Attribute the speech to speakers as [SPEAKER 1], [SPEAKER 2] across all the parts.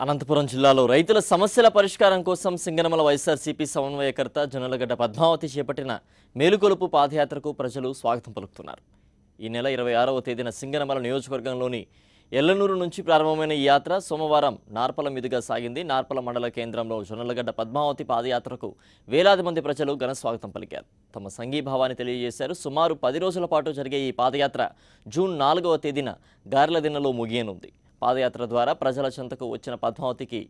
[SPEAKER 1] అనంతపురం జిల్లాలో రైతుల సమస్యల పరిష్కారం కోసం సింగనమల వైఎస్ఆర్సీపీ సమన్వయకర్త జొన్నలగడ్డ పద్మావతి చేపట్టిన మేలుకొలుపు పాదయాత్రకు ప్రజలు స్వాగతం పలుకుతున్నారు. ఈ నెల 26వ తేదీన సింగనమల నియోజకవర్గంలోని ఎల్లనూరు నుంచి ప్రారంభమైన ఈ యాత్ర సోమవారం నార్పల మీదుగా సాగింది. నార్పల మండల కేంద్రంలో జొన్నలగడ్డ పద్మావతి పాదయాత్రకు వేలాది మంది ప్రజలు ఘన స్వాగతం పలికారు. తమ సంఘీభావాన్ని తెలియజేశారు. సుమారు 10 రోజుల పాటు జరిగే ఈ పాదయాత్ర జూన్ 4వ తేదీన గారెల దిన్నలో ముగియనుంది. పాదయాత్ర ద్వారా ప్రజల చెంతకు వచ్చిన పద్మావతికి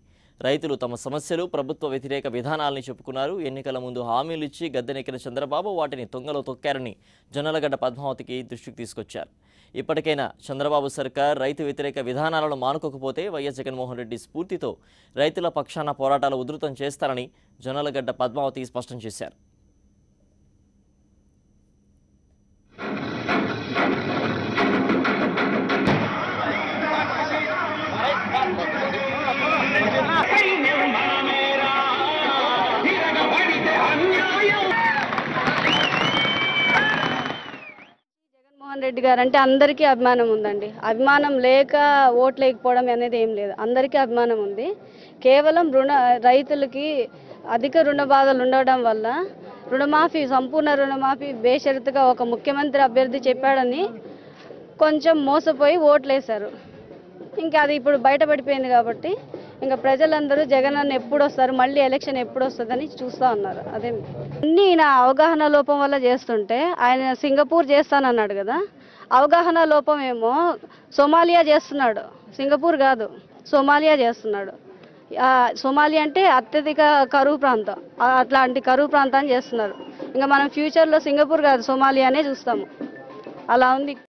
[SPEAKER 1] రైతులు తమ సమస్యలు, ప్రభుత్వ వ్యతిరేక విధానాలని చెప్పుకున్నారు. ఎన్నికల ముందు హామీలు ఇచ్చి గద్దెనెక్కిన చంద్రబాబు వాటిని తొంగలో తొక్కారని జొన్నలగడ్డ పద్మావతికి దృష్టికి తీసుకొచ్చారు. ఇప్పటికైనా చంద్రబాబు సర్కార్ రైతు వ్యతిరేక విధానాలను మానుకోకపోతే వైఎస్ జగన్మోహన్ రెడ్డి స్ఫూర్తితో రైతుల పక్షాన పోరాటాలు ఉధృతం చేస్తారని జొన్నలగడ్డ పద్మావతి స్పష్టం చేశారు.
[SPEAKER 2] జగన్మోహన్ రెడ్డి గారు అంటే అందరికీ అభిమానం ఉందండి. అభిమానం లేక ఓట్లు లేకపోవడం అనేది ఏం లేదు, అందరికీ అభిమానం ఉంది. కేవలం రైతులకి అధిక రుణ బాధలు ఉండడం వల్ల రుణమాఫీ, సంపూర్ణ రుణమాఫీ బేషరతుగా ఒక ముఖ్యమంత్రి అభ్యర్థి చెప్పాడని కొంచెం మోసపోయి ఓట్లేశారు. ఇంకా అది ఇప్పుడు బయటపడిపోయింది కాబట్టి ఇంకా ప్రజలందరూ జగన్ అన్న ఎప్పుడు వస్తారు, మళ్ళీ ఎలక్షన్ ఎప్పుడు వస్తుందని చూస్తూ ఉన్నారు. అదే అన్నీ నా అవగాహన లోపం వల్ల చేస్తుంటే, ఆయన సింగపూర్ చేస్తానన్నాడు కదా, అవగాహన లోపం ఏమో సోమాలియా చేస్తున్నాడు, సింగపూర్ కాదు సోమాలియా చేస్తున్నాడు. సోమాలియా అంటే అత్యధిక కరువు ప్రాంతం, అట్లాంటి కరువు ప్రాంతాన్ని చేస్తున్నారు. ఇంకా మనం ఫ్యూచర్లో సింగపూర్ కాదు సోమాలియానే చూస్తాము. అలా ఉంది.